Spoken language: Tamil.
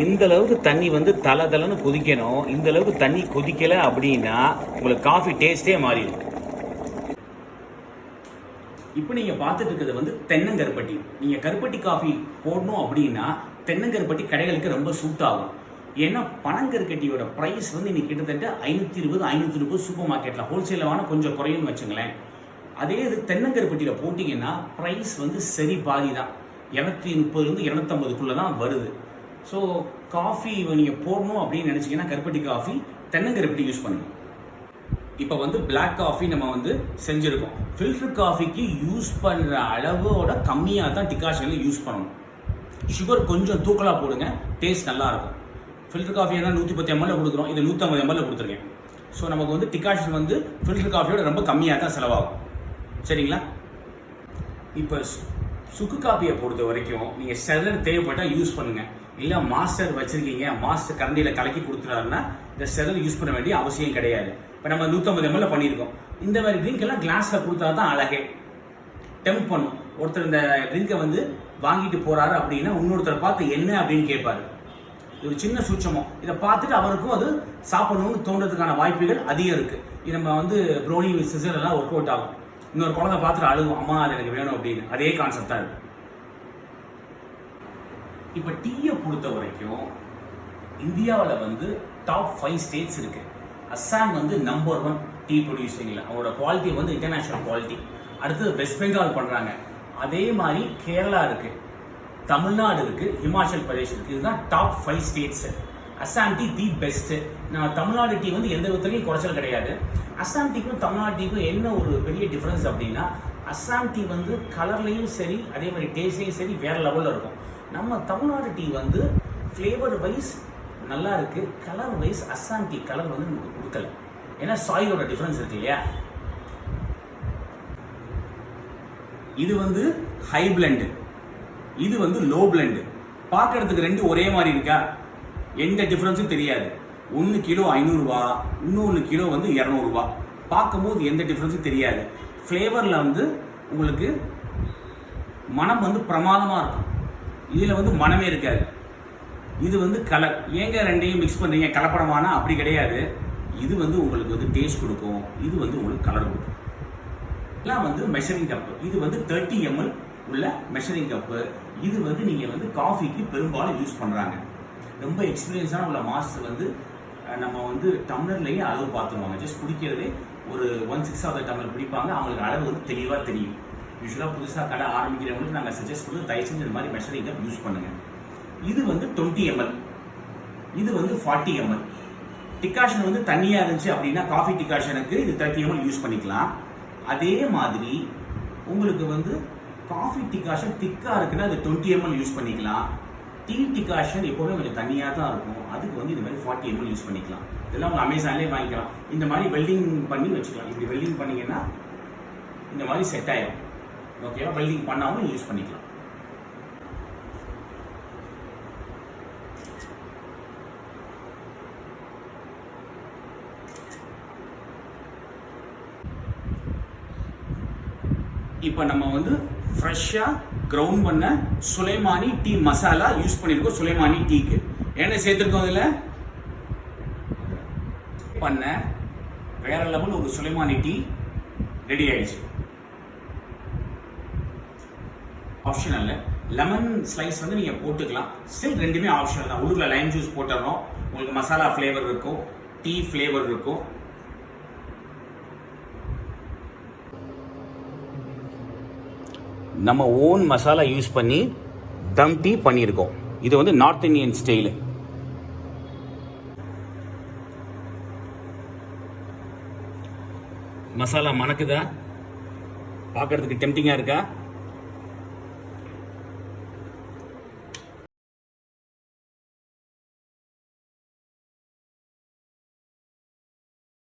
இந்த அளவுக்கு தண்ணி வந்து தலை தலைன்னு கொதிக்கணும். இந்த அளவுக்கு தண்ணி கொதிக்கலை அப்படின்னா உங்களுக்கு காஃபி டேஸ்ட்டே மாறிடும். இப்போ நீங்கள் பார்த்துட்டு இருக்கிறது வந்து தென்னங்கருப்பட்டி. நீங்கள் கருப்பட்டி காஃபி போடணும் அப்படின்னா தென்னங்கருப்பட்டி கடைகளுக்கு ரொம்ப சூட் ஆகும். ஏன்னா பனங்கருக்கட்டியோட ப்ரைஸ் வந்து இன்னைக்கு கிட்டத்தட்ட 520 530 சூப்பர் மார்க்கெட்டில் ஹோல்சேலில் வேணால் கொஞ்சம் குறையும்னு வச்சுங்களேன். அதே இது தென்னங்கருப்பட்டியில் போட்டிங்கன்னா ப்ரைஸ் வந்து சரி பாதி தான், 230 250 தான் வருது. ஸோ காஃபி நீங்கள் போடணும் அப்படின்னு நினச்சிங்கன்னா கருப்பட்டி காஃபி தென்னங்கருப்பட்டி யூஸ் பண்ணுங்க. இப்போ வந்து பிளாக் காஃபி நம்ம வந்து செஞ்சுருக்கோம். ஃபில்டர் காஃபிக்கு யூஸ் பண்ணுற அளவோட கம்மியாக தான் டிகாஷனில் யூஸ் பண்ணணும். சுகர் கொஞ்சம் தூக்கலாக போடுங்க, டேஸ்ட் நல்லாயிருக்கும். ஃபில்டர் காஃபி என்ன 110 ml கொடுக்குறோம், இது 150 ml கொடுத்துருக்கேன். ஸோ நமக்கு வந்து டிகாஷன் வந்து ஃபில்டர் காஃபியோட ரொம்ப கம்மியாக தான் செலவாகும். சரிங்களா? இப்போ சுக்கு காஃபியை பொறுத்த வரைக்கும் நீங்கள் செரர் தேவைப்பட்டால் யூஸ் பண்ணுங்கள். இல்லை மாஸ்டர் வச்சுருக்கீங்க, மாஸ்டர் கரண்டியில் கலக்கி கொடுத்துறாருன்னா இந்த செரர் யூஸ் பண்ண வேண்டிய அவசியம் கிடையாது. இப்போ நம்ம 150 ml பண்ணியிருக்கோம். இந்த மாதிரி ட்ரிங்க் எல்லாம் கிளாஸில் கொடுத்தா தான் அழகே. டெம்ப் பண்ணும். ஒருத்தர் இந்த ட்ரிங்கை வந்து வாங்கிட்டு போகிறாரு அப்படின்னா இன்னொருத்தரை பார்த்து என்ன அப்படின்னு கேட்பாரு. ஒரு சின்ன சூட்சமம். இதை பார்த்துட்டு அவருக்கும் அது சாப்பிடணும்னு தோன்றதுக்கான வாய்ப்புகள் அதிகம் இருக்குது. இது நம்ம வந்து ப்ரௌனி சிசர் எல்லாம் ஒர்க் அவுட் ஆகும். இன்னொரு குழந்தை பார்த்துட்டு அழுகும், அம்மா அது எனக்கு வேணும் அப்படின்னு. அதே கான்செப்ட் தான் இருக்கு. இப்போ டீயை பொறுத்த வரைக்கும் இந்தியாவில் வந்து டாப் 5 ஸ்டேட்ஸ் இருக்கு. அஸ்ஸாம் வந்து நம்பர் 1 டீ ப்ரொடியூசிங்கில், அவரோட குவாலிட்டி வந்து இன்டர்நேஷனல் குவாலிட்டி. அடுத்தது வெஸ்ட் பெங்கால் பண்ணுறாங்க. அதே மாதிரி கேரளா இருக்கு, தமிழ்நாடு இருக்கு, ஹிமாச்சல் பிரதேஷ் இருக்கு. இதுதான் top 5 states. Assam tea the best. நான் தமிழ்நாடு டீ வந்து எந்த விதத்துலையும் குறைச்சல் கிடையாது. அஸ்ஸாம் டீக்கும் தமிழ்நாடு டீக்கும் என்ன ஒரு பெரிய டிஃப்ரென்ஸ் அப்படின்னா, அஸ்ஸாம் டீ வந்து கலர்லையும் சரி, அதே மாதிரி டேஸ்ட்லையும் சரி வேற லெவலில் இருக்கும். நம்ம தமிழ்நாடு டீ வந்து ஃப்ளேவர் வைஸ் நல்லா இருக்கு, colour wise Assam tea colour வந்து நமக்கு கொடுக்கல. ஏன்னா சாயிலோட டிஃப்ரென்ஸ் இருக்கு இல்லையா? இது வந்து ஹை பிளெண்ட், இது வந்து லோ பிளெண்ட். பார்க்கறதுக்கு ரெண்டு ஒரே மாதிரி இருக்கா? எந்த டிஃப்ரென்ஸும் தெரியாது. 1 கிலோ 500 ரூபா, இன்னொன்று கிலோ வந்து 200 ரூபா. பார்க்கும்போது எந்த டிஃப்ரென்ஸும் தெரியாது. ஃப்ளேவரில் வந்து உங்களுக்கு மனம் வந்து பிரமாதமாக இருக்கும். இதில் வந்து மனமே இருக்காது. இது வந்து கலர். ஏங்க ரெண்டையும் மிக்ஸ் பண்ணுறீங்க, கலப்படமானா? அப்படி கிடையாது. இது வந்து உங்களுக்கு வந்து டேஸ்ட் கொடுக்கும், இது வந்து உங்களுக்கு கலர் கொடுக்கும். எல்லாம் வந்து மெஷரிங் கப்பு. இது வந்து 30 ml உள்ள மெஷரிங் கப்பு. இது வந்து நீங்கள் வந்து காஃபிக்கு பெரும்பாலும் யூஸ் பண்ணுறாங்க. ரொம்ப எக்ஸ்பீரியன்ஸான உள்ள மாஸ்டர் வந்து நம்ம வந்து டம்ளர்லேயே அளவு பார்த்துருவாங்க. ஜஸ்ட் குடிக்கிறதே ஒரு 1/6 ஆஃப் த டம்ளர் பிடிப்பாங்க. அவங்களுக்கு அளவு வந்து தெளிவாக தெரியும். யூஸ்வலாக புதுசாக கடை ஆரம்பிக்கிறவங்களுக்கு நாங்கள் சஜஸ்ட் பண்ணி தயவு செஞ்சு இந்த மாதிரி மெஷரிங் கப் யூஸ் பண்ணுங்கள். இது வந்து 20 ml, இது வந்து 40 ml. டிகாஷன் வந்து தண்ணியாக இருந்துச்சு அப்படின்னா காஃபி டிகாஷனுக்கு இது 30 ml யூஸ் பண்ணிக்கலாம். அதே மாதிரி உங்களுக்கு வந்து காஃபி டிகாஷன் திக்காக இருக்குன்னா அது 20 ml யூஸ் பண்ணிக்கலாம். டீ டிகாஷன் எப்போவுமே கொஞ்சம் தண்ணியாக தான் இருக்கும், அதுக்கு வந்து இந்த மாதிரி 40 ml யூஸ் பண்ணிக்கலாம். இதெல்லாம் உங்கள் அமேசான்லேயே வாங்கிக்கலாம். இந்த மாதிரி வெல்டிங் பண்ணி வச்சுக்கலாம். இப்படி வெல்டிங் பண்ணிங்கன்னா இந்த மாதிரி செட் ஆகிடும். ஓகேவா? வெல்டிங் பண்ணாமல் யூஸ் பண்ணிக்கலாம். இப்போ நம்ம வந்து ஃப்ரெஷ்ஷாக கிரவுண்ட் பண்ண சுலைமானி டீ மசாலா யூஸ் பண்ணியிருக்கோம். சுலைமானி டீக்கு என்ன சேர்த்துருக்கோம்? அதில் பண்ண வேற லெவல் ஒரு சுலைமானி டீ ரெடி ஆயிடுச்சு. ஆப்ஷனல் லெமன் ஸ்லைஸ் வந்து நீங்கள் போட்டுக்கலாம். ஸ்டில் ரெண்டுமே ஆப்ஷனல் தான். உள்ளுக்குள்ள லைம் ஜூஸ் போட்டுறோம், உங்களுக்கு மசாலா ஃப்ளேவர் இருக்கும், டீ ஃப்ளேவர் இருக்கும். நம்ம ஓன் மசாலா யூஸ் பண்ணி தம் டீ பண்ணியிருக்கோம். இது வந்து நார்த் இந்தியன் ஸ்டைலு. மசாலா மணக்குதா? பார்க்கறதுக்கு டெம்டிங்காக இருக்கா?